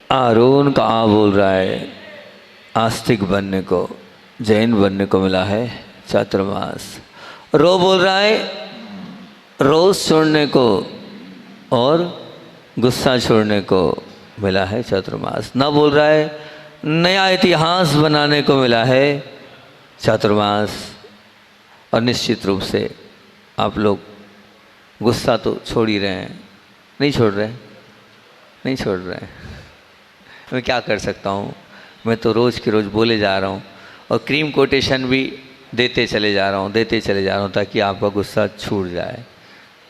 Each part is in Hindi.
आरोन कहाँ बोल रहा है आस्तिक बनने को, जैन बनने को मिला है चातुर्मास। रो बोल रहा है रोज छोड़ने को और गुस्सा छोड़ने को मिला है चातुर्मास। न बोल रहा है नया इतिहास बनाने को मिला है चातुर्मास। और निश्चित रूप से आप लोग गुस्सा तो छोड़ ही रहे हैं, नहीं छोड़ रहे, नहीं छोड़ रहे। मैं क्या कर सकता हूँ, मैं तो रोज़ के रोज़ बोले जा रहा हूँ और क्रीम कोटेशन भी देते चले जा रहा हूँ, देते चले जा रहा हूँ ताकि आपका गुस्सा छूट जाए।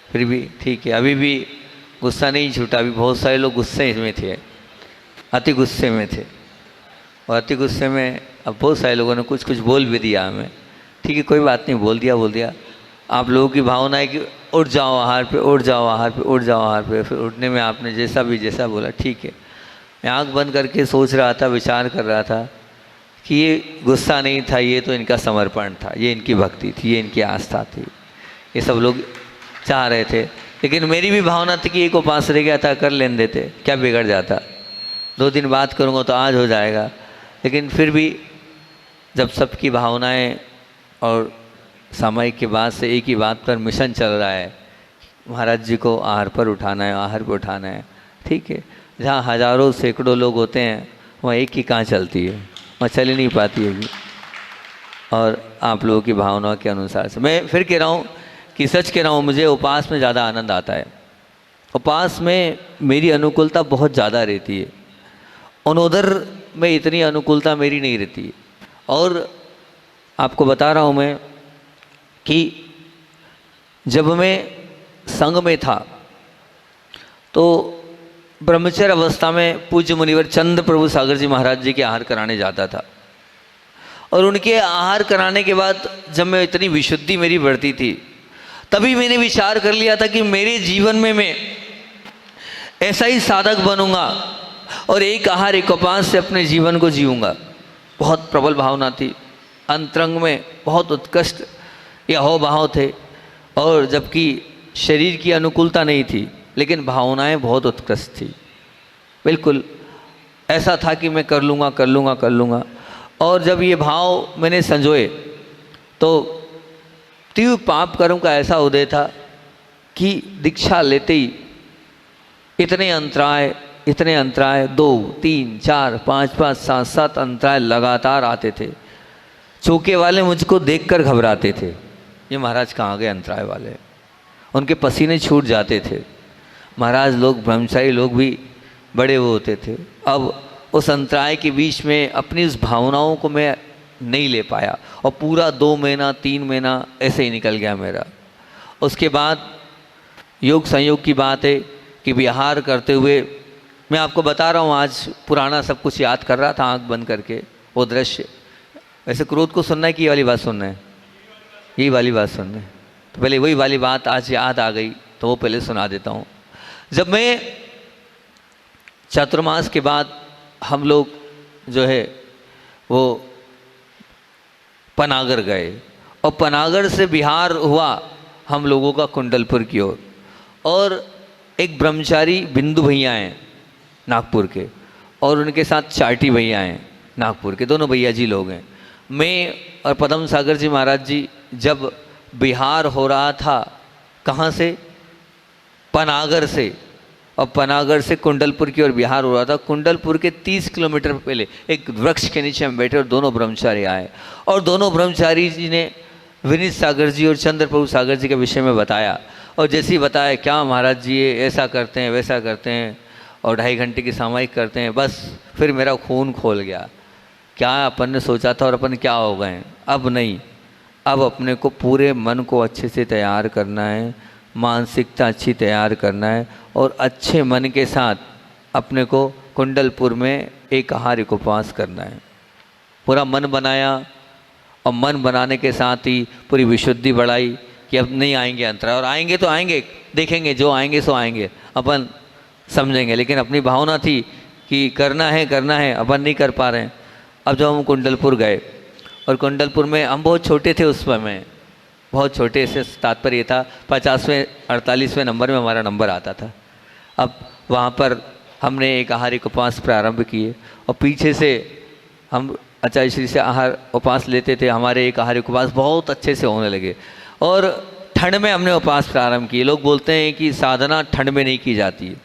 फिर भी ठीक है, अभी भी गुस्सा नहीं छूटा। अभी बहुत सारे लोग गुस्से में थे, अति गुस्से में थे, और अति गुस्से में अब बहुत सारे लोगों ने कुछ कुछ बोल भी दिया हमें। ठीक है, कोई बात नहीं, बोल दिया। आप लोगों की भावना है कि उठ जाओ आहार पे, उठ जाओ आहार पे, उठ जाओ आहार पे। फिर उठने में आपने जैसा बोला ठीक है। मैं आँख बंद करके सोच रहा था, विचार कर रहा था कि ये गुस्सा नहीं था, ये तो इनका समर्पण था, ये इनकी भक्ति थी, ये इनकी आस्था थी, ये सब लोग चाह रहे थे। लेकिन मेरी भी भावना थी कि एक उपास रह गया था, कर लेने देते, क्या बिगड़ जाता, 2 दिन बाद करूँगा तो आज हो जाएगा। लेकिन फिर भी जब सबकी भावनाएं और सामायिक के बाद से एक ही बात पर मिशन चल रहा है, महाराज जी को आहार पर उठाना है, आहार पर उठाना है। ठीक है, जहाँ हजारों सैकड़ों लोग होते हैं वहाँ एक ही कहाँ चलती है, वहाँ चल ही नहीं पाती है। और आप लोगों की भावनाओं के अनुसार से मैं फिर कह रहा हूँ कि सच कह रहा हूँ, मुझे उपास में ज़्यादा आनंद आता है। उपास में मेरी अनुकूलता बहुत ज़्यादा रहती है, उधर में इतनी अनुकूलता मेरी नहीं रहती है। और आपको बता रहा हूँ मैं कि जब मैं संघ में था तो ब्रह्मचर्य अवस्था में पूज्य मुनिवर चंद्र प्रभु सागर जी महाराज जी के आहार कराने जाता था। और उनके आहार कराने के बाद जब मैं इतनी विशुद्धि मेरी बढ़ती थी, तभी मैंने विचार कर लिया था कि मेरे जीवन में मैं ऐसा ही साधक बनूंगा और एक आहार एक उपास से अपने जीवन को जीऊँगा। बहुत प्रबल भावना थी, अंतरंग में बहुत उत्कृष्ट यहो भाव थे। और जबकि शरीर की अनुकूलता नहीं थी, लेकिन भावनाएं बहुत उत्कृष्ट थी। बिल्कुल ऐसा था कि मैं कर लूँगा। और जब ये भाव मैंने संजोए तो तीव्र पाप कर्म का ऐसा उदय था कि दीक्षा लेते ही इतने अंतराय 2, 3, 4, 5, 7 अंतराय लगातार आते थे। चौके वाले मुझको देखकर घबराते थे, ये महाराज कहाँ गए अंतराय वाले, उनके पसीने छूट जाते थे। महाराज लोग, ब्रह्मचारी लोग भी बड़े वो होते थे। अब उस अंतराय के बीच में अपनी उस भावनाओं को मैं नहीं ले पाया और पूरा 2 महीना 3 महीना ऐसे ही निकल गया मेरा। उसके बाद योग संयोग की बात है कि विहार करते हुए मैं आपको बता रहा हूँ, आज पुराना सब कुछ याद कर रहा था आँख बंद करके, वो दृश्य। वैसे क्रोध को सुनना है कि ये वाली बात सुनना है, यही वाली बात सुनना है, तो पहले वही वाली बात आज याद आ गई तो वो पहले सुना देता हूँ। जब मैं चातुर्मास के बाद हम लोग जो है वो पनागर गए और पनागर से बिहार हुआ हम लोगों का कुंडलपुर की ओर। और एक ब्रह्मचारी बिंदु भैया हैं नागपुर के, और उनके साथ चाटी भैया हैं नागपुर के, दोनों भैया जी लोग हैं। मैं और पद्म सागर जी महाराज जी जब बिहार हो रहा था, कहाँ से, पनागर से, और पनागर से कुंडलपुर की ओर बिहार हो रहा था। कुंडलपुर के 30 किलोमीटर पहले एक वृक्ष के नीचे हम बैठे और दोनों ब्रह्मचारी आए, और दोनों ब्रह्मचारी जी ने विनीत सागर जी और चंद्र प्रभु सागर जी के विषय में बताया। और जैसे ही बताया, क्या महाराज जी ये ऐसा करते हैं, वैसा करते हैं, और 2.5 घंटे की सामायिक करते हैं, बस फिर मेरा खून खोल गया। क्या अपन ने सोचा था और अपन क्या हो गए, अब नहीं, अब अपने को पूरे मन को अच्छे से तैयार करना है, मानसिकता अच्छी तैयार करना है, और अच्छे मन के साथ अपने को कुंडलपुर में एक आहार एक उपवास करना है। पूरा मन बनाया, और मन बनाने के साथ ही पूरी विशुद्धि बढ़ाई कि अब नहीं आएंगे अंतराय, और आएंगे तो आएंगे, देखेंगे जो आएंगे सो आएंगे, अपन समझेंगे। लेकिन अपनी भावना थी कि करना है, अपन नहीं कर पा रहे हैं। अब जब हम कुंडलपुर गए, और कुंडलपुर में हम बहुत छोटे थे उस समय, बहुत छोटे से तात्पर्य ये था 50वें 48वें नंबर में हमारा नंबर आता था। अब वहाँ पर हमने एक आहारिक उपवास प्रारंभ किए और पीछे से हम आचार्य श्री से आहार उपवास लेते थे, हमारे एक आहारिक उपवास बहुत अच्छे से होने लगे। और ठंड में हमने उपवास प्रारंभ किए। लोग बोलते हैं कि साधना ठंड में नहीं की जाती है,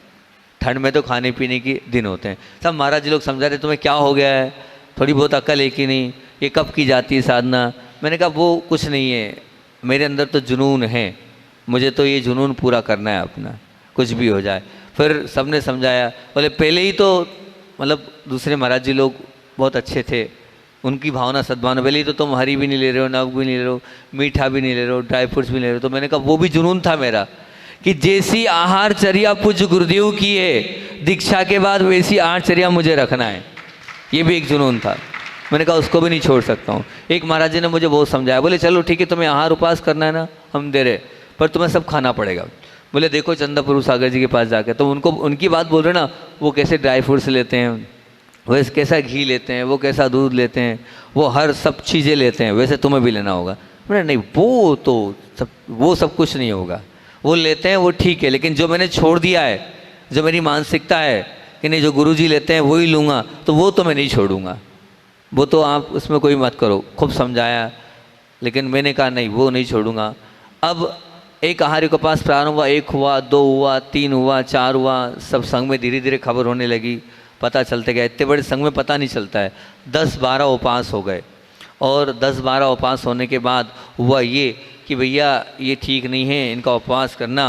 ठंड में तो खाने पीने के दिन होते हैं। सब महाराज जी लोग समझा रहे तुम्हें क्या हो गया है, थोड़ी बहुत अक्ल है कि नहीं, ये कब की जाती है साधना। मैंने कहा वो कुछ नहीं है, मेरे अंदर तो जुनून है, मुझे तो ये जुनून पूरा करना है अपना, कुछ भी हो जाए। फिर सबने समझाया, बोले पहले ही तो मतलब दूसरे महाराज जी लोग बहुत अच्छे थे, उनकी भावना सद्भावना, पहले ही तो तुम हरी भी नहीं ले रहे हो, नमक भी नहीं ले रहे हो, मीठा भी नहीं ले रहे हो, ड्राई फ्रूट्स भी नहीं ले रहे हो। तो मैंने कहा वो भी जुनून था मेरा कि जैसी आहारचर्या पूज्य गुरुदेव की है दीक्षा के बाद वैसी आहारचर्या मुझे रखना है, ये भी एक जुनून था। मैंने कहा उसको भी नहीं छोड़ सकता हूँ। एक महाराज जी ने मुझे बहुत समझाया, बोले चलो ठीक है तुम्हें आहार उपास करना है ना, हम दे रहे, पर तुम्हें सब खाना पड़ेगा। बोले देखो चंदा प्रभु सागर जी के पास जाके, तो उनको उनकी बात बोल रहे ना, वो कैसे ड्राई फ्रूट्स लेते हैं, वैसे कैसा घी लेते हैं, वो कैसा दूध लेते हैं, वो हर सब चीज़ें लेते हैं, वैसे तुम्हें भी लेना होगा। बोले नहीं वो सब कुछ नहीं होगा, वो लेते हैं वो ठीक है, लेकिन जो मैंने छोड़ दिया है, जो मेरी मानसिकता है कि नहीं जो गुरुजी लेते हैं वही लूँगा, तो वो तो मैं नहीं छोड़ूंगा, वो तो आप उसमें कोई मत करो। खूब समझाया, लेकिन मैंने कहा नहीं वो नहीं छोड़ूंगा। अब एक आहार के पास प्रारंभ हुआ, 1 हुआ, 2 हुआ, 3 हुआ, 4 हुआ, सब संघ में धीरे धीरे खबर होने लगी, पता चलते गया। इतने बड़े संघ में पता नहीं चलता है। 10-12 उपास हो गए, और 10-12 उपास होने के बाद हुआ ये कि भैया ये ठीक नहीं है इनका उपवास करना।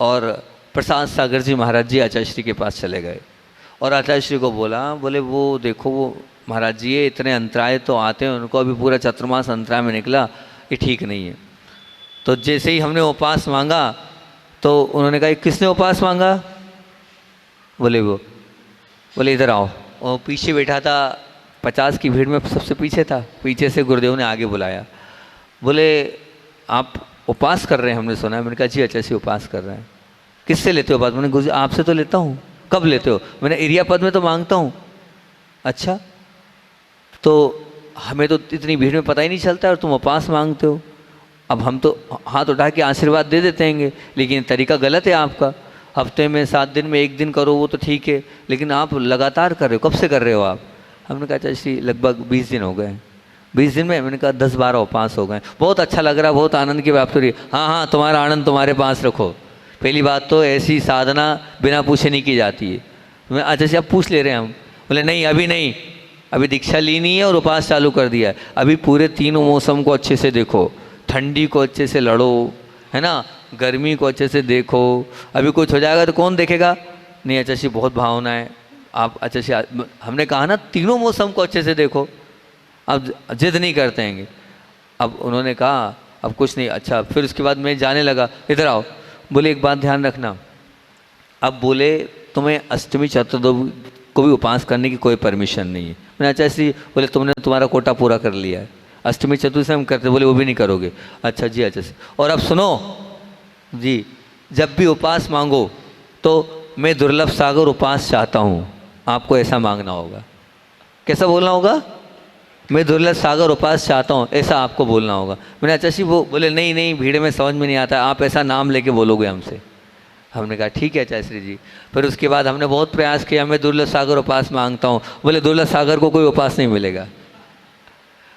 और प्रसाद सागर जी महाराज जी आचार्य श्री के पास चले गए और आचार्य श्री को बोले वो देखो वो महाराज जी ये इतने अंतराय तो आते हैं, उनको अभी पूरा चतुर्मास अंतराय में निकला, ये ठीक नहीं है। तो जैसे ही हमने उपवास मांगा तो उन्होंने कहा किसने उपवास मांगा, बोले इधर आओ। और पीछे बैठा था, 50 की भीड़ में सबसे पीछे था, पीछे से गुरुदेव ने आगे बुलाया, बोले आप उपवास कर रहे हैं हमने सुना है। मैंने कहा जी अच्छा से उपवास कर रहे हैं। किससे लेते हो उपवास? मैंने गुरुजी आपसे तो लेता हूँ। कब लेते हो? मैंने एरिया पद में तो मांगता हूँ। अच्छा, तो हमें तो इतनी भीड़ में पता ही नहीं चलता और तुम उपवास मांगते हो। अब हम तो हाथ उठा के आशीर्वाद दे देते हैं, लेकिन तरीका गलत है आपका। हफ्ते में 7 दिन में 1 दिन करो वो तो ठीक है, लेकिन आप लगातार कर रहे हो, कब से कर रहे हो आप? हमने कहा चाची लगभग 20 दिन हो गए। 20 दिन में मैंने कहा 10-12 उपवास हो गए। बहुत अच्छा लग रहा, बहुत आनंद की बात हो रही है। हाँ, तुम्हारा आनंद तुम्हारे पास रखो। पहली बात तो ऐसी साधना बिना पूछे नहीं की जाती है। मैं अच्छा से आप पूछ ले रहे हैं हम? बोले नहीं अभी नहीं, अभी दीक्षा ली नहीं है और उपवास चालू कर दिया है। अभी पूरे 3 मौसम को अच्छे से देखो, ठंडी को अच्छे से लड़ो, है ना, गर्मी को अच्छे से देखो। अभी कुछ हो जाएगा तो कौन देखेगा? नहीं अच्छा सी बहुत भावना है आप, अच्छा से हमने कहा ना 3 मौसम को अच्छे से देखो। अब जिद नहीं करते हैं। अब उन्होंने कहा अब कुछ नहीं। अच्छा, फिर उसके बाद मैं जाने लगा, इधर आओ। बोले एक बात ध्यान रखना, अब बोले तुम्हें अष्टमी चतुर्दशी को भी उपवास करने की कोई परमिशन नहीं है। मैंने अच्छा सी, बोले तुमने तुम्हारा कोटा पूरा कर लिया है, अष्टमी चतुर्दशी हम करते, बोले वो भी नहीं करोगे। अच्छा जी अच्छा से। और अब सुनो जी, जब भी उपवास मांगो तो मैं दुर्लभ सागर उपवास चाहता हूँ, आपको ऐसा मांगना होगा। कैसा बोलना होगा? मैं दुर्लभ सागर उपवास चाहता हूँ, ऐसा आपको बोलना होगा। मैंने अच्छा सी, वो बोले नहीं नहीं भीड़ में समझ में नहीं आता, आप ऐसा नाम लेके बोलोगे हमसे। हमने कहा ठीक है चाचरी जी। फिर उसके बाद हमने बहुत प्रयास किया, मैं दुर्लभ सागर उपवास मांगता हूँ। बोले दुर्लभ सागर को कोई उपवास नहीं मिलेगा।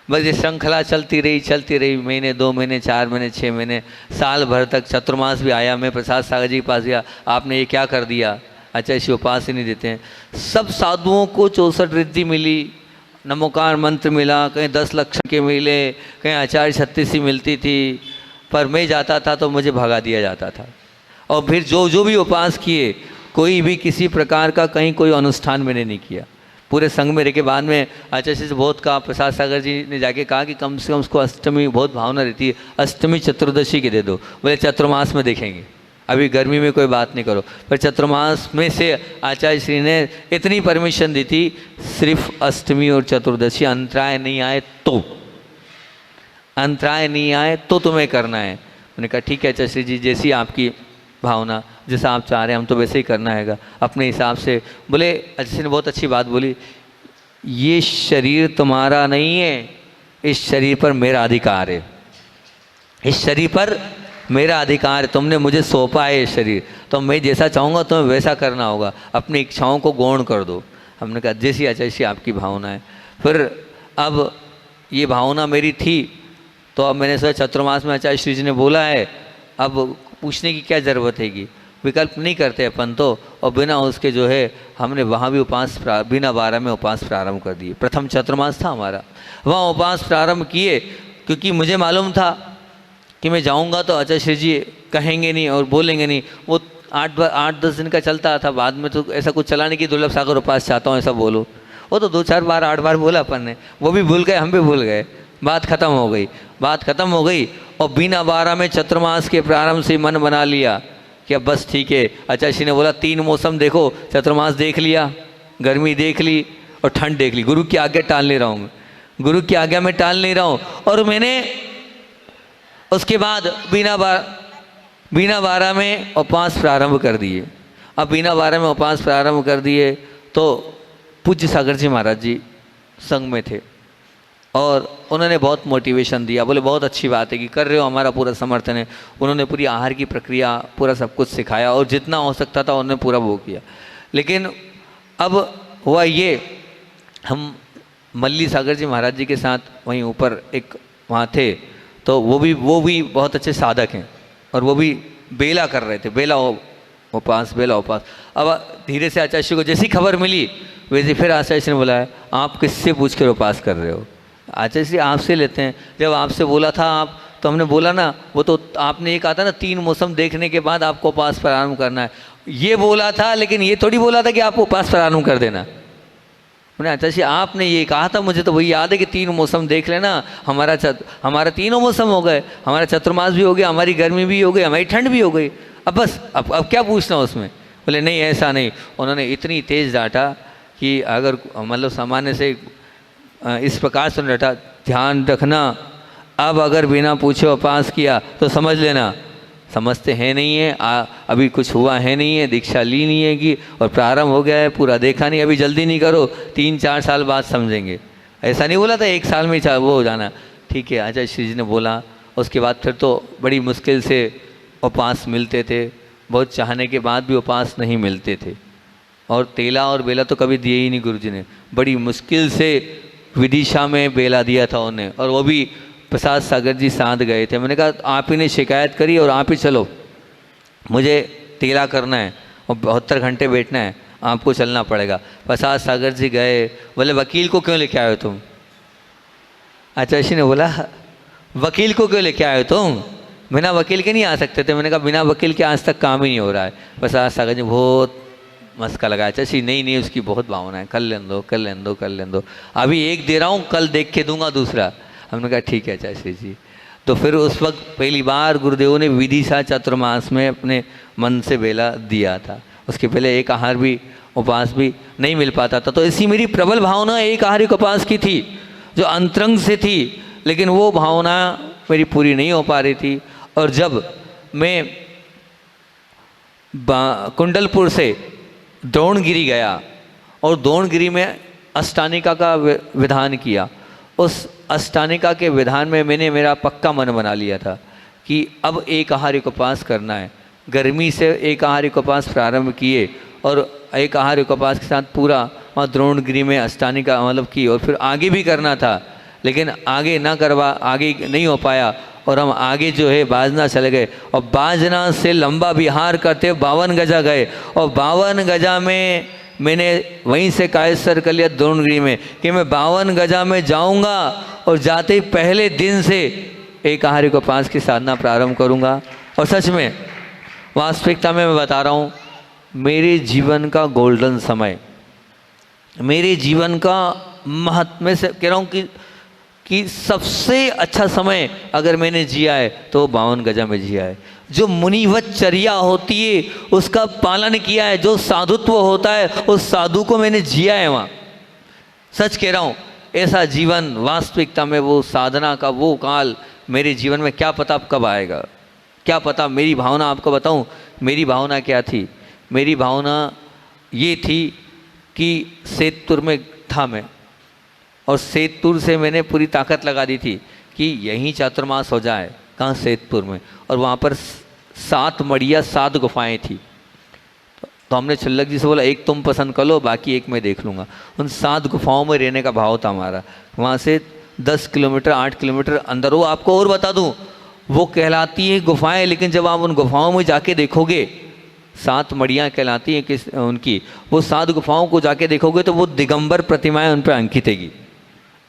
बस ये श्रृंखला चलती रही, महीने 2 महीने 4 महीने 6 महीने साल भर तक। चतुर्मास भी आया, मैं प्रसाद सागर जी के पास गया, आपने ये क्या कर दिया? अच्छा इसे उपवास ही नहीं देते हैं। सब साधुओं को 64 रिद्धि मिली, नमोकार मंत्र मिला, कहीं 10 लक्षण के मिले, कहीं आचार्य 36 ही मिलती थी, पर मैं जाता था तो मुझे भगा दिया जाता था। और फिर जो भी उपवास किए, कोई भी किसी प्रकार का कहीं कोई अनुष्ठान मैंने नहीं किया पूरे संघ में रह के। बाद में आचार्य से बहुत कहा, प्रसाद सागर जी ने जाके कहा कि कम से कम उसको अष्टमी बहुत भावना रहती है, अष्टमी चतुर्दशी के दे दो। बोले चतुर्मास में देखेंगे, अभी गर्मी में कोई बात नहीं करो। पर चतुर्मास में से आचार्य श्री ने इतनी परमिशन दी थी, सिर्फ अष्टमी और चतुर्दशी अंतराय नहीं आए तो, अंतराय नहीं आए तो तुम्हें करना है। मैंने कहा ठीक है आचार्य श्री जी, जैसी आपकी भावना, जैसा आप चाह रहे हैं हम तो वैसे ही करना है अपने हिसाब से। बोले अच्छा ने बहुत अच्छी बात बोली, ये शरीर तुम्हारा नहीं है, इस शरीर पर मेरा अधिकार है, इस शरीर पर मेरा अधिकार है, तुमने मुझे सौंपा है ये शरीर, तो मैं जैसा चाहूँगा तुम्हें वैसा करना होगा, अपनी इच्छाओं को गौण कर दो। हमने कहा जैसी आचार्य आपकी भावना है। फिर अब ये भावना मेरी थी, तो अब मैंने सोचा चातुर्मास में आचार्य श्री जी ने बोला है, अब पूछने की क्या ज़रूरत है, विकल्प नहीं करते अपन तो। और बिना उसके जो है हमने वहाँ भी बिना 12 में उपास प्रारंभ कर दिए। प्रथम चातुर्मास था हमारा, वहाँ उपास प्रारंभ किए, क्योंकि मुझे मालूम था कि मैं जाऊँगा तो आचार्य श्री जी कहेंगे नहीं और बोलेंगे नहीं। वो 8-10 दिन का चलता था, बाद में तो ऐसा कुछ चला नहीं कि दुर्लभ सागर उपास चाहता हूँ ऐसा बोलो। वो तो 2-4 बार 8 बार बोला अपन ने, वो भी भूल गए, हम भी भूल गए, बात खत्म हो गई। और बिना 12 में चतुर्मास के प्रारंभ से मन बना लिया कि अब बस ठीक है। आचार्य श्री ने बोला 3 मौसम देखो, चतुर्मास देख लिया, गर्मी देख ली और ठंड देख ली। गुरु की आज्ञा टाल नहीं रहा हूँ, गुरु की आज्ञा में टाल नहीं रहा हूँ। और मैंने उसके बाद बिना 12 में उपास प्रारंभ कर दिए। अब बिना 12 में उपास प्रारंभ कर दिए तो पूज्य सागर जी महाराज जी संग में थे और उन्होंने बहुत मोटिवेशन दिया, बोले बहुत अच्छी बात है कि कर रहे हो, हमारा पूरा समर्थन है। उन्होंने पूरी आहार की प्रक्रिया पूरा सब कुछ सिखाया और जितना हो सकता था उन्होंने पूरा वो किया। लेकिन अब हुआ ये, हम मल्ली सागर जी महाराज जी के साथ वहीं ऊपर एक वहाँ थे, तो वो भी बहुत अच्छे साधक हैं और वो भी बेला कर रहे थे, बेला उपास। अब धीरे से आचार्य को जैसी खबर मिली वैसे फिर आचार्य ने बोला आप किससे पूछ कर उपास कर रहे हो? आचार्य आपसे लेते हैं। जब आपसे बोला था आप, तो हमने बोला ना, वो तो आपने ये कहा था ना 3 मौसम देखने के बाद आपको उपास प्रारंभ करना है, ये बोला था। लेकिन ये थोड़ी बोला था कि आप उपास प्रारंभ कर देना। मैंने आचार्य आपने ये कहा था, मुझे तो वही याद है कि 3 मौसम देख लेना। हमारा 3 मौसम हो गए, हमारा चतुर्मास भी हो गया, हमारी गर्मी भी हो गई, हमारी ठंड भी हो गई, अब बस अब क्या पूछना उसमें? बोले नहीं ऐसा नहीं। उन्होंने इतनी तेज़ डांटा कि अगर मतलब सामान्य से इस प्रकार से डांटा, ध्यान रखना अब अगर बिना पूछे उपास किया तो समझ लेना समझते हैं नहीं है, अभी कुछ हुआ है नहीं है, दीक्षा ली नहीं है कि और प्रारंभ हो गया है, पूरा देखा नहीं, अभी जल्दी नहीं करो, 3-4 साल बाद समझेंगे। ऐसा नहीं बोला था 1 साल में वो हो जाना। ठीक है, आचार्य श्री जी ने बोला। उसके बाद फिर तो बड़ी मुश्किल से उपास मिलते थे, बहुत चाहने के बाद भी उपास नहीं मिलते थे। और तेला और बेला तो कभी दिए ही नहीं गुरु जी ने, बड़ी मुश्किल से विदिशा में बेला दिया था उन्हें, और वो भी प्रसाद सागर जी साथ गए थे। मैंने कहा आप ही ने शिकायत करी और आप ही चलो, मुझे तेला करना है और 72 घंटे बैठना है, आपको चलना पड़ेगा। प्रसाद सागर जी गए, बोले वकील को क्यों लेके आए हो तुम? आचार्य ने बोला वकील को क्यों लेके आए हो तुम? बिना वकील के नहीं आ सकते थे। मैंने कहा बिना वकील के आज तक काम ही नहीं हो रहा है। प्रसाद सागर जी बहुत मस्का लगाया, चाची नहीं उसकी बहुत भावना है, कर लें दो, अभी एक दे रहा हूँ, कल देख के दूंगा दूसरा। हमने कहा ठीक है चाची जी। तो फिर उस वक्त पहली बार गुरुदेव ने विदिशा चातुर्मास में अपने मन से बेला दिया था। उसके पहले एक आहार भी उपास भी नहीं मिल पाता था। तो ऐसी मेरी प्रबल भावना एक आहारिक उपास की थी जो अंतरंग से थी, लेकिन वो भावना मेरी पूरी नहीं हो पा रही थी। और जब मैं कुंडलपुर से द्रोणगिरी गया और द्रोणगिरी में अष्टानिका का विधान किया, उस अष्टानिका के विधान में मैंने मेरा पक्का मन बना लिया था कि अब एक आहारिक उपास करना है। गर्मी से एक आहारिक उपास प्रारंभ किए और एक आहारिक उपास के साथ पूरा वहाँ द्रोणगिरी में अष्टानिका मतलब की, और फिर आगे भी करना था, लेकिन आगे नहीं हो पाया। और हम आगे जो है बाजना चले गए और बाजना से लंबा विहार करते 52 गजा गए, और 52 गजा में मैंने वहीं से कायस्तर कर लिया द्रोणगिरी में कि मैं 52 गजा में जाऊंगा और जाते ही पहले दिन से एक आहारिक उपास की साधना प्रारंभ करूंगा। और सच में वास्तविकता में मैं बता रहा हूँ, मेरे जीवन का गोल्डन समय, मेरे जीवन का महत्व से कह रहा हूँ कि सबसे अच्छा समय अगर मैंने जिया है तो 52 गजा में जिया है। जो मुनिवत चर्या होती है उसका पालन किया है, जो साधुत्व होता है उस साधु को मैंने जिया है वहाँ। सच कह रहा हूँ, ऐसा जीवन वास्तविकता में वो साधना का वो काल मेरे जीवन में क्या पता कब आएगा, क्या पता। मेरी भावना आपको बताऊँ, मेरी भावना क्या थी? मेरी भावना ये थी कि सेतपुर में था मैं, और सेतपुर से मैंने पूरी ताकत लगा दी थी कि यहीं चातुर्मास हो जाए। कहाँ? सेतपुर में। और वहाँ पर 7 मड़िया 7 गुफाएं थी। तो हमने छल्लक जी से बोला एक तुम पसंद कर लो, बाकी एक मैं देख लूँगा। उन 7 गुफाओं में रहने का भाव था हमारा। वहाँ से 10 किलोमीटर 8 किलोमीटर अंदर, वो आपको और बता दूँ, वो कहलाती है गुफाएं, लेकिन जब आप उन गुफाओं में जाके देखोगे, 7 मड़ियाँ कहलाती हैं किस उनकी, वो 7 गुफाओं को जाके देखोगे तो वो दिगंबर प्रतिमाएं उन पर अंकित हैगी,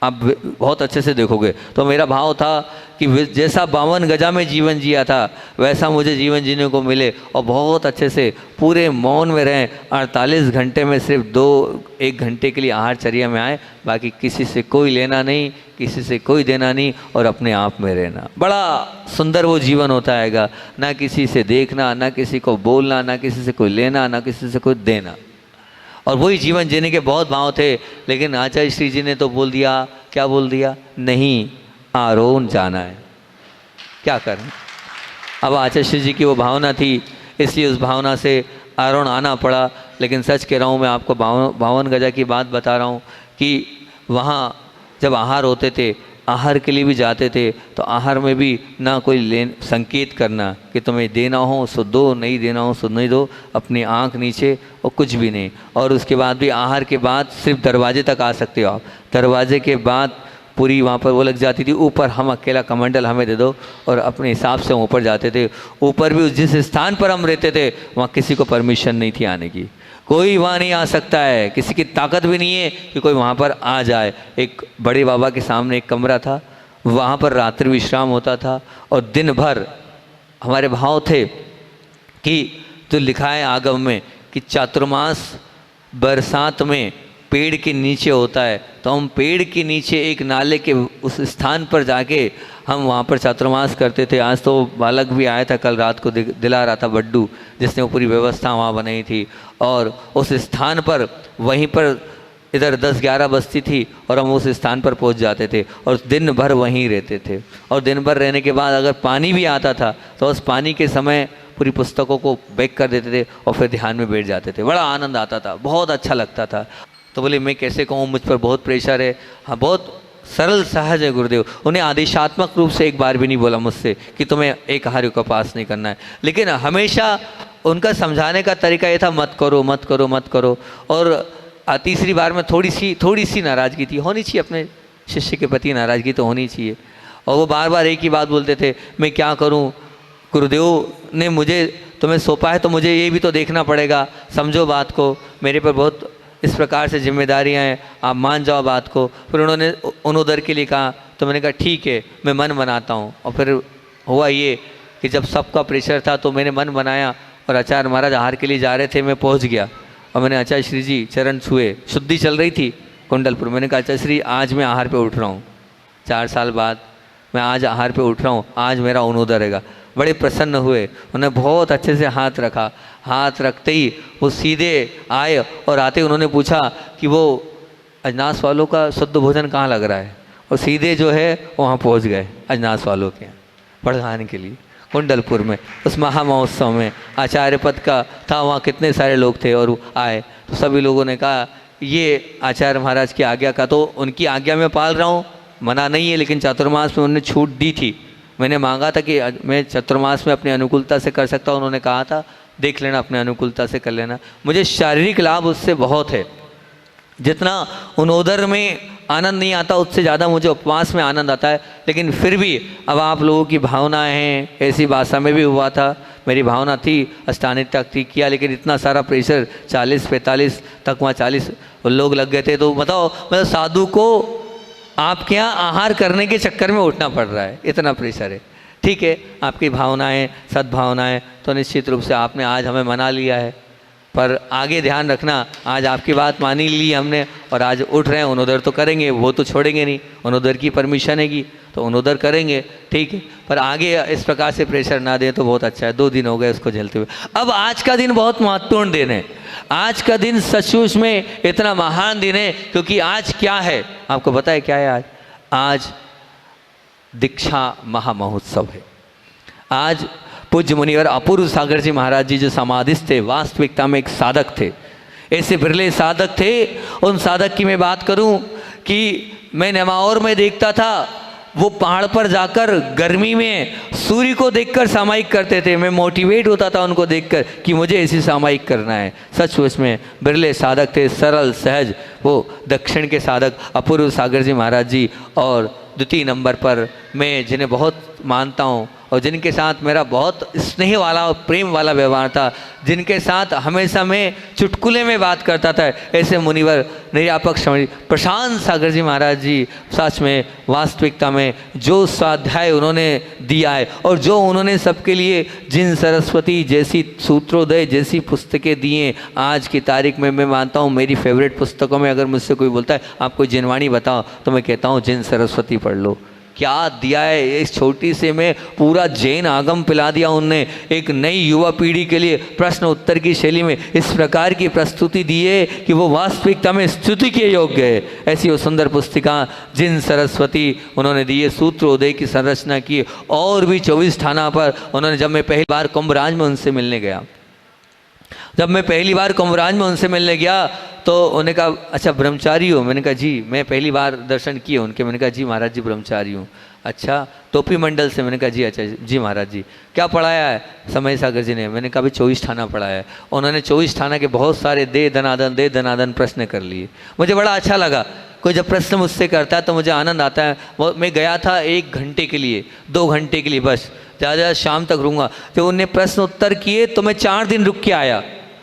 आप बहुत अच्छे से देखोगे। तो मेरा भाव था कि जैसा 52 गजा में जीवन जिया था वैसा मुझे जीवन जीने को मिले, और बहुत अच्छे से पूरे मौन में रहें। 48 घंटे में सिर्फ 2-1 घंटे के लिए आहारचर्या में आए, बाकी किसी से कोई लेना नहीं, किसी से कोई देना नहीं, और अपने आप में रहना। बड़ा सुंदर वो जीवन होता हैगा, ना किसी से देखना, ना किसी को बोलना, ना किसी से कोई लेना, ना किसी से कोई देना, और वही जीवन जीने के बहुत भाव थे। लेकिन आचार्य श्री जी ने तो बोल दिया, क्या बोल दिया, नहीं आरोन जाना है, क्या करें। अब आचार्य श्री जी की वो भावना थी, इसलिए उस भावना से आरोन आना पड़ा। लेकिन सच कह रहा हूँ, मैं आपको 52 गजा की बात बता रहा हूँ कि वहाँ जब आहार होते थे, आहार के लिए भी जाते थे, तो आहार में भी ना कोई संकेत करना कि तुम्हें देना हो सो दो, नहीं देना हो सो नहीं दो, अपनी आंख नीचे और कुछ भी नहीं। और उसके बाद भी आहार के बाद सिर्फ दरवाजे तक आ सकते हो आप, दरवाजे के बाद पूरी वहाँ पर वो लग जाती थी, ऊपर हम अकेला कमंडल हमें दे दो, और अपने हिसाब से हम ऊपर जाते थे। ऊपर भी जिस स्थान पर हम रहते थे वहाँ किसी को परमिशन नहीं थी आने की, कोई वहाँ नहीं आ सकता है, किसी की ताकत भी नहीं है कि कोई वहाँ पर आ जाए। एक बड़े बाबा के सामने एक कमरा था, वहाँ पर रात्रि विश्राम होता था, और दिन भर हमारे भाव थे कि जो लिखा है आगम में कि चातुर्मास बरसात में पेड़ के नीचे होता है, तो हम पेड़ के नीचे एक नाले के उस स्थान पर जाके हम वहाँ पर चातुर्मास करते थे। आज तो बालक भी आया था, कल रात को दिला रहा था बड्डू, जिसने वो पूरी व्यवस्था वहाँ बनाई थी। और उस स्थान पर, वहीं पर इधर 10-11 बस्ती थी, और हम उस स्थान पर पहुँच जाते थे और दिन भर वहीं रहते थे। और दिन भर रहने के बाद अगर पानी भी आता था तो उस पानी के समय पूरी पुस्तकों को बैक कर देते थे और फिर ध्यान में बैठ जाते थे। बड़ा आनंद आता था, बहुत अच्छा लगता था। तो बोले मैं कैसे कहूँ, मुझ पर बहुत प्रेशर है। हाँ, बहुत सरल सहज है गुरुदेव। उन्हें आदेशात्मक रूप से एक बार भी नहीं बोला मुझसे कि तुम्हें एक आहार को पास नहीं करना है, लेकिन हमेशा उनका समझाने का तरीका ये था, मत करो मत करो मत करो। और तीसरी बार में थोड़ी सी नाराज़गी थी, होनी चाहिए, अपने शिष्य के प्रति नाराज़गी तो होनी चाहिए। और वो बार बार एक ही बात बोलते थे, मैं क्या करूँ, गुरुदेव ने मुझे तुम्हें सौंपा है तो मुझे ये भी तो देखना पड़ेगा, समझो बात को, मेरे पर बहुत इस प्रकार से जिम्मेदारियां हैं, आप मान जाओ बात को। फिर उन्होंने उनोदर के लिए कहा, तो मैंने कहा ठीक है, मैं मन बनाता हूँ। और फिर हुआ ये कि जब सबका प्रेशर था तो मैंने मन बनाया, और आचार्य महाराज आहार के लिए जा रहे थे, मैं पहुँच गया और मैंने आचार्य श्री जी चरण छुए। शुद्धि चल रही थी कुंडलपुर। मैंने कहा आचार्य श्री, आज मैं आहार पर उठ रहा हूँ, 4 साल बाद मैं आज आहार पर उठ रहा हूँ, आज मेरा उनोदर रहेगा। बड़े प्रसन्न हुए, उन्हें बहुत अच्छे से हाथ रखा। हाथ रखते ही वो सीधे आए, और आते उन्होंने पूछा कि वो अजनास वालों का शुद्ध भोजन कहाँ लग रहा है, और सीधे जो है वहाँ पहुँच गए अजनास वालों के पढ़ाने के लिए कुंडलपुर में। उस महामहोत्सव में आचार्य पद का था, वहाँ कितने सारे लोग थे और आए। तो सभी लोगों ने कहा ये आचार्य महाराज की आज्ञा का, तो उनकी आज्ञा में पाल रहा हूँ, मना नहीं है, लेकिन चातुर्मास में उन्होंने छूट दी थी। मैंने मांगा था कि मैं चातुर्मास में अपनी अनुकूलता से कर सकता हूँ, उन्होंने कहा था देख लेना, अपने अनुकूलता से कर लेना। मुझे शारीरिक लाभ उससे बहुत है, जितना उनोदर में आनंद नहीं आता उससे ज़्यादा मुझे उपवास में आनंद आता है। लेकिन फिर भी अब आप लोगों की भावनाएं हैं, ऐसी भाषा में भी हुआ था, मेरी भावना थी अष्टांगिक तक थी किया, लेकिन इतना सारा प्रेशर 40-45 तक वहाँ 40 लोग लग गए थे। तो बताओ, मतलब साधु को आपके यहाँ आहार करने के चक्कर में उठना पड़ रहा है, इतना प्रेशर है। ठीक है, आपकी भावनाएं सद्भावनाएं, तो निश्चित रूप से आपने आज हमें मना लिया है, पर आगे ध्यान रखना, आज आपकी बात मानी ली हमने और आज उठ रहे हैं, उनोदर तो करेंगे, वो तो छोड़ेंगे नहीं, उनोदर की परमिशन हैगी तो उनोदर करेंगे, ठीक है, पर आगे इस प्रकार से प्रेशर ना दें तो बहुत अच्छा है। 2 दिन हो गए उसको झेलते हुए। अब आज का दिन बहुत महत्वपूर्ण दिन है, आज का दिन सचमुच में इतना महान दिन है, क्योंकि आज क्या है आपको पता है क्या है? आज दीक्षा महामहोत्सव है। आज पूज्य मुनिवर अपूर्व सागर जी महाराज जी जो समाधिस्थ थे, वास्तविकता में एक साधक थे, ऐसे बिरले साधक थे। उन साधक की मैं बात करूं कि मैं नेमावर में देखता था वो पहाड़ पर जाकर गर्मी में सूर्य को देखकर सामायिक करते थे। मैं मोटिवेट होता था उनको देखकर कि मुझे ऐसी सामायिक करना है। सचमुच में बिरले साधक थे, सरल सहज। वो दक्षिण के साधक अपूर्व सागर जी महाराज जी, और द्वितीय नंबर पर मैं जिन्हें बहुत मानता हूँ और जिनके साथ मेरा बहुत स्नेह वाला और प्रेम वाला व्यवहार था, जिनके साथ हमेशा मैं चुटकुले में बात करता था, ऐसे मुनिवर निर्यापक श्रमण प्रशांत सागर जी महाराज जी। सच में वास्तविकता में जो स्वाध्याय उन्होंने दिया है और जो उन्होंने सबके लिए जिन सरस्वती जैसी सूत्रोदय जैसी पुस्तकें दी हैं, आज की तारीख में मैं मानता हूँ मेरी फेवरेट पुस्तकों में अगर मुझसे कोई बोलता है आप कोई जिनवाणी बताओ, तो मैं कहता हूँ जिन सरस्वती पढ़ लो। क्या दिया है इस छोटी से में, पूरा जैन आगम पिला दिया उनने। एक नई युवा पीढ़ी के लिए प्रश्न उत्तर की शैली में इस प्रकार की प्रस्तुति दी है कि वो वास्तविकता में स्तुति के योग्य है। ऐसी वो सुंदर पुस्तिका जिन सरस्वती उन्होंने दी है, सूत्रोदय की संरचना की। और भी 24 थाना पर उन्होंने, जब मैं पहली बार कुंभराज में उनसे मिलने गया, तो उन्होंने कहा अच्छा ब्रह्मचारी हो? मैंने कहा जी। मैं पहली बार दर्शन किए उनके। मैंने कहा जी महाराज जी ब्रह्मचारी हूँ। अच्छा टोपी मंडल से? मैंने कहा जी। अच्छा जी महाराज जी। क्या पढ़ाया है समय सागर जी ने? मैंने कहा भाई 24 थाना पढ़ाया है। उन्होंने 24 थाना के बहुत सारे दे दनादन प्रश्न कर लिए। मुझे बड़ा अच्छा लगा। कोई जब प्रश्न मुझसे करता है तो मुझे आनंद आता है। मैं गया था 1 घंटे के लिए, 2 घंटे के लिए, बस ज़्यादा शाम तक रहूँगा। जब उनने प्रश्न उत्तर किए तो मैं 4 दिन रुक के आया।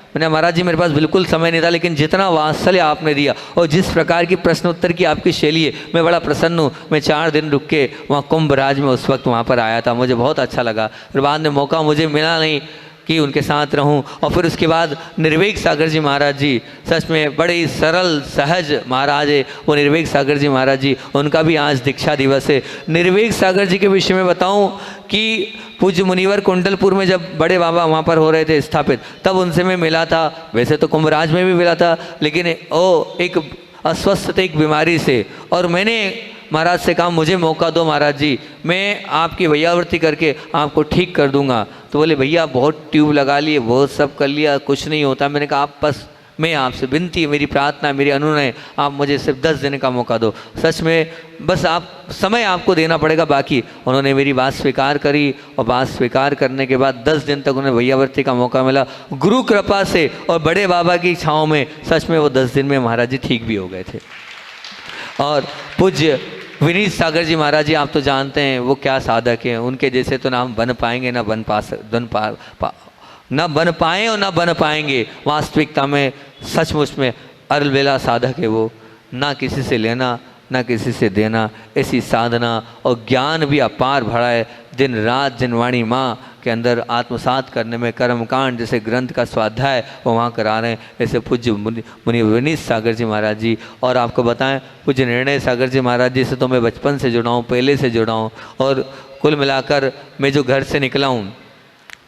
मैंने महाराज जी मेरे पास बिल्कुल समय नहीं था, लेकिन जितना वात्सल्य आपने दिया और जिस प्रकार की प्रश्नोत्तर की आपकी शैली है, मैं बड़ा प्रसन्न हूँ। मैं 4 दिन रुक के वहाँ कुंभराज में उस वक्त वहाँ पर आया था। मुझे बहुत अच्छा लगा। फिर बाद में मौका मुझे मिला नहीं कि उनके साथ रहूं। और फिर उसके बाद निर्वेक सागर जी महाराज जी, सच में बड़े ही सरल सहज महाराज है वो निर्वेक सागर जी महाराज जी। उनका भी आज दीक्षा दिवस है। निर्वेक सागर जी के विषय में बताऊं कि पूज्य मुनिवर कुंडलपुर में जब बड़े बाबा वहाँ पर हो रहे थे स्थापित, तब उनसे मैं मिला था। वैसे तो कुंभराज में भी मिला था, लेकिन वो एक अस्वस्थ थे एक बीमारी से, और मैंने महाराज से कहा मुझे मौका दो महाराज जी, मैं आपकी वैयावृत्ति करके आपको ठीक कर दूंगा। तो बोले भैया बहुत ट्यूब लगा लिए, बहुत सब कर लिया, कुछ नहीं होता। मैंने कहा आप बस, मैं आपसे विनती है, मेरी प्रार्थना, मेरी अनुनय, आप मुझे सिर्फ 10 दिन का मौका दो। सच में बस आप समय आपको देना पड़ेगा। बाकी उन्होंने मेरी बात स्वीकार करी, और बात स्वीकार करने के बाद 10 दिन तक उन्हें वैयावृत्ति का मौका मिला गुरु कृपा से, और बड़े बाबा की छाँव में। सच में वो 10 दिन में महाराज जी ठीक भी हो गए थे। और पूज्य विनीत सागर जी महाराज जी, आप तो जानते हैं वो क्या साधक हैं। उनके जैसे तो ना हम बन पाएंगे, ना बन पाए और ना बन पाएंगे। वास्तविकता में सचमुच में अलबेला साधक है वो। ना किसी से लेना ना किसी से देना, ऐसी साधना और ज्ञान भी अपार भरा है। दिन रात जिनवाणी माँ के अंदर आत्मसात करने में कर्मकांड जैसे ग्रंथ का स्वाध्याय वो वहाँ करा रहे हैं। ऐसे पूज्य मुनि विनीत सागर जी महाराज जी। और आपको बताएं पूज्य निर्णय सागर जी महाराज जी से तो मैं बचपन से जुड़ा हूँ, पहले से जुड़ा हूँ। और कुल मिलाकर मैं जो घर से निकला हूँ,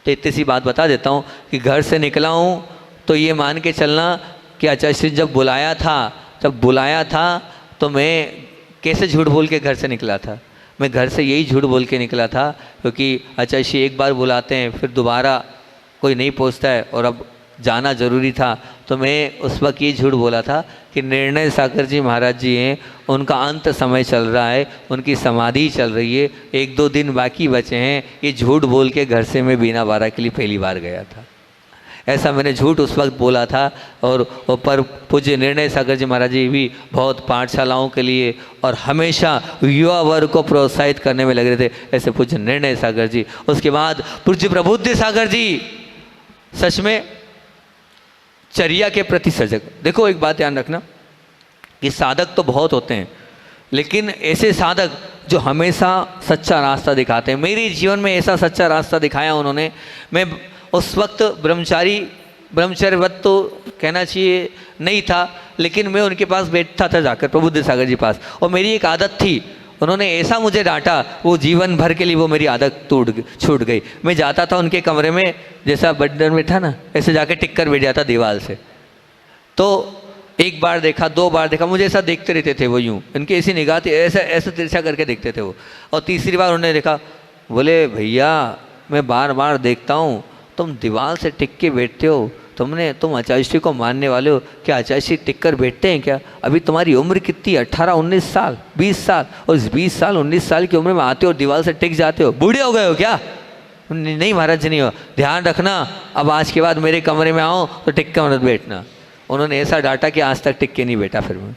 तो इतनी सी बात बता देता हूँ कि घर से निकला हूँ तो ये मान के चलना कि आचार्य श्री जब बुलाया था तो मैं कैसे झूठ बोल के घर से निकला था। मैं घर से यही झूठ बोल के निकला था, क्योंकि आचार्य श्री एक बार बुलाते हैं फिर दोबारा कोई नहीं पहुँचता है, और अब जाना ज़रूरी था। तो मैं उस वक्त ये झूठ बोला था कि निर्णय सागर जी महाराज जी हैं, उनका अंत समय चल रहा है, उनकी समाधि चल रही है, 1-2 दिन बाकी बचे हैं। ये झूठ बोल के घर से मैं बिना बारह के लिए पहली बार गया था। ऐसा मैंने झूठ उस वक्त बोला था। और पर पूज्य निर्णय सागर जी महाराज जी भी बहुत पाठशालाओं के लिए और हमेशा युवा वर्ग को प्रोत्साहित करने में लगे थे। ऐसे पूज्य निर्णय सागर जी। उसके बाद पूज्य प्रबुद्ध सागर जी, सच में चर्या के प्रति सजग। देखो एक बात ध्यान रखना कि साधक तो बहुत होते हैं, लेकिन ऐसे साधक जो हमेशा सच्चा रास्ता दिखाते हैं। मेरे जीवन में ऐसा सच्चा रास्ता दिखाया उन्होंने। मैं उस वक्त ब्रह्मचर्यवत तो कहना चाहिए नहीं था, लेकिन मैं उनके पास बैठता था जाकर प्रबुद्ध सागर जी पास, और मेरी एक आदत थी। उन्होंने ऐसा मुझे डांटा, वो जीवन भर के लिए वो मेरी आदत छूट गई। मैं जाता था उनके कमरे में, जैसा बड्डर में था ना, ऐसे जाके टिक कर बैठ जाता दीवार से। तो 1 बार देखा, 2 बार देखा, मुझे ऐसा देखते रहते थे वो, यूँ इनकी ऐसी निगाह थी, ऐसा तिरछा करके देखते थे वो। और तीसरी बार उन्होंने देखा, बोले भैया मैं बार बार देखता हूँ तुम दीवार से टिक के बैठते हो, तुम आचार्य श्री को मानने वाले हो, क्या आचार्य श्री टिक कर बैठते हैं क्या? अभी तुम्हारी उम्र कितनी, 18-19 साल, 20 साल, और इस 20 साल 19 साल की उम्र में आते हो और दीवार से टिक जाते हो, बूढ़े हो गए हो क्या? नहीं महाराज जी नहीं हो, ध्यान रखना, अब आज के बाद मेरे कमरे में आओ तो टिक कर मत बैठना। उन्होंने ऐसा डांटा कि आज तक टिक के नहीं बैठा फिर मैं।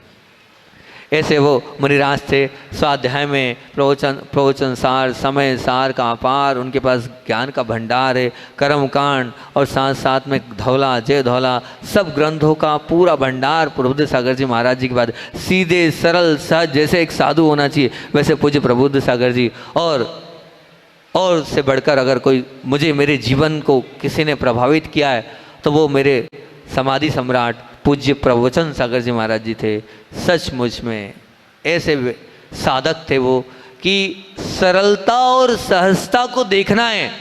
ऐसे वो मुनिराज थे, स्वाध्याय में प्रवचन सार, समय सार का अपार उनके पास ज्ञान का भंडार है, कर्मकांड और साथ साथ में धौला, जय धौला, सब ग्रंथों का पूरा भंडार प्रबुद्ध सागर जी महाराज जी के बाद, सीधे सरल सहज जैसे एक साधु होना चाहिए वैसे पूज्य प्रबुद्ध सागर जी। और से बढ़कर अगर कोई मुझे, मेरे जीवन को किसी ने प्रभावित किया है तो वो मेरे समाधि सम्राट पूज्य प्रवचन सागर जी महाराज जी थे। सचमुच में ऐसे साधक थे वो कि सरलता और सहजता को देखना है,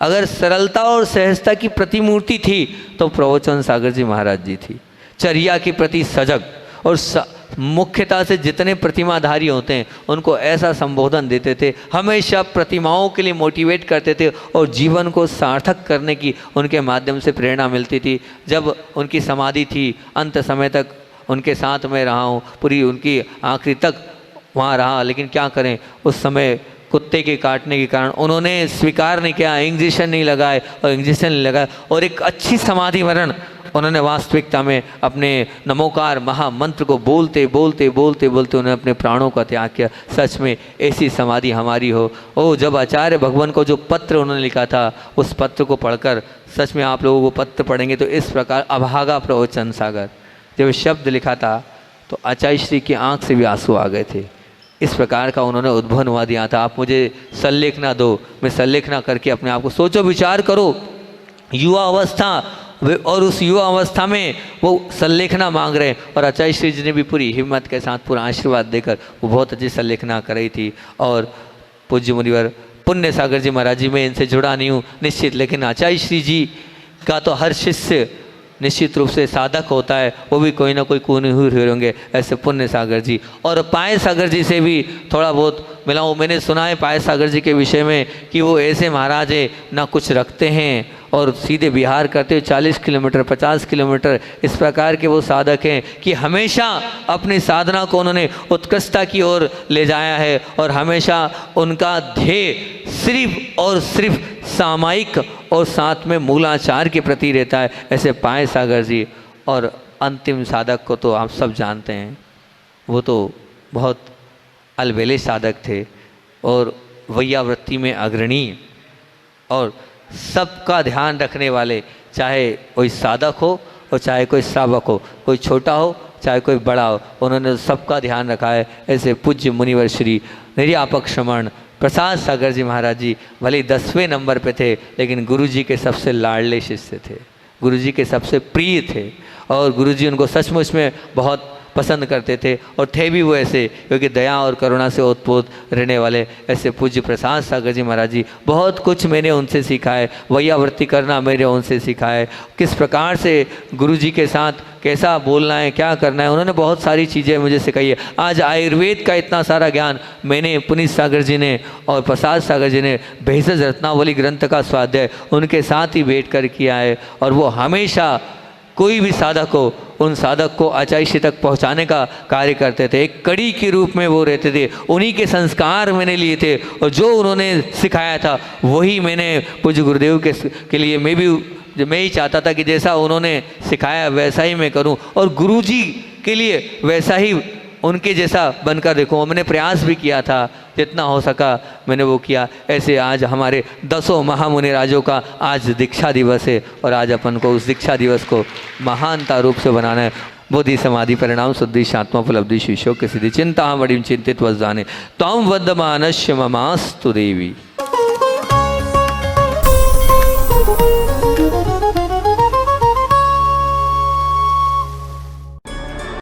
अगर सरलता और सहजता की प्रतिमूर्ति थी तो प्रवचन सागर जी महाराज जी थी। चर्या के प्रति सजग और मुख्यतः से जितने प्रतिमाधारी होते हैं उनको ऐसा संबोधन देते थे, हमेशा प्रतिमाओं के लिए मोटिवेट करते थे और जीवन को सार्थक करने की उनके माध्यम से प्रेरणा मिलती थी। जब उनकी समाधि थी, अंत समय तक उनके साथ में रहा हूँ, पूरी उनकी आखिरी तक वहाँ रहा, लेकिन क्या करें उस समय कुत्ते के काटने के कारण उन्होंने स्वीकार नहीं किया, इंजेक्शन नहीं लगाए और एक अच्छी समाधि मरण उन्होंने वास्तविकता में अपने नमोकार महामंत्र को बोलते बोलते उन्होंने अपने प्राणों का त्याग किया। सच में ऐसी समाधि हमारी हो। ओ जब आचार्य भगवान को जो पत्र उन्होंने लिखा था, उस पत्र को पढ़कर सच में आप लोगों को पत्र पढ़ेंगे तो इस प्रकार, अभागा प्रवचन सागर, जब शब्द लिखा था तो आचार्य श्री की आंख से भी आंसू आ गए थे। इस प्रकार का उन्होंने उद्भवन हुआ दिया था। आप मुझे सल्लेखना दो, मैं सल्लेखना करके अपने आप को सोचो, विचार करो, युवा अवस्था, और उस युवा अवस्था में वो सल्लेखना मांग रहे हैं और आचार्य श्री जी ने भी पूरी हिम्मत के साथ पूरा आशीर्वाद देकर वो बहुत अच्छी सल्लेखना कर रही थी। और पूज्य मुनिवर पुण्य सागर जी महाराज जी, मैं इनसे जुड़ा नहीं हूँ निश्चित, लेकिन आचार्य श्री जी का तो हर शिष्य निश्चित रूप से साधक होता है, वो भी कोई ना कोई कून हुए होंगे, ऐसे पुण्य सागर जी। और पाय सागर जी से भी थोड़ा बहुत मिला हूँ। मैंने सुना है पाय सागर जी के विषय में कि वो ऐसे महाराज है, ना कुछ रखते हैं और सीधे विहार करते हुए 40 किलोमीटर 50 किलोमीटर, इस प्रकार के वो साधक हैं कि हमेशा अपनी साधना को उन्होंने उत्कृष्टता की ओर ले जाया है और हमेशा उनका ध्येय सिर्फ और सिर्फ सामायिक और साथ में मूलाचार के प्रति रहता है, ऐसे पाए सागर जी। और अंतिम साधक को तो आप सब जानते हैं, वो तो बहुत अलबेले साधक थे और वैयावृत्ति में अग्रणी और सबका ध्यान रखने वाले, चाहे कोई साधक हो और चाहे कोई श्रावक हो, कोई छोटा हो चाहे कोई बड़ा हो, उन्होंने सबका ध्यान रखा है। ऐसे पूज्य मुनिवर श्री निर्यापक श्रमण प्रसाद सागर जी महाराज जी भले 10वें नंबर पे थे, लेकिन गुरुजी के सबसे लाडले शिष्य थे, गुरुजी के सबसे प्रिय थे और गुरुजी उनको सचमुच में बहुत पसंद करते थे और थे भी वो ऐसे, क्योंकि दया और करुणा से ओतप्रोत रहने वाले ऐसे पूज्य प्रसाद सागर जी महाराज जी। बहुत कुछ मैंने उनसे सीखा है, वैयावृत्ति करना मैंने उनसे सीखा है, किस प्रकार से गुरुजी के साथ कैसा बोलना है, क्या करना है, उन्होंने बहुत सारी चीज़ें मुझे सिखाई है। आज आयुर्वेद का इतना सारा ज्ञान मैंने पुनीत सागर जी ने और प्रसाद सागर जी ने भेषज रत्नावली ग्रंथ का स्वाध्याय उनके साथ ही बैठ कर किया है और वो हमेशा कोई भी साधक हो, उन साधक को आचार्य श्री तक पहुंचाने का कार्य करते थे, एक कड़ी के रूप में वो रहते थे। उन्हीं के संस्कार मैंने लिए थे और जो उन्होंने सिखाया था वही मैंने पूज्य गुरुदेव के लिए मैं ही चाहता था कि जैसा उन्होंने सिखाया वैसा ही मैं करूं और गुरुजी के लिए वैसा ही उनके जैसा बनकर देखो। मैंने प्रयास भी किया था, जितना हो सका मैंने वो किया। ऐसे आज हमारे 10 महामुनि राजों का आज दीक्षा दिवस है और आज अपन को उस दीक्षा दिवस को महानता रूप से बनाना है। बोधि समाधि परिणाम शुद्धि आत्मोपलब्धि शिष्यों के सिद्धि चिंता बड़ी चिंतित वजाने तम वदमानश्य ममास्तु देवी।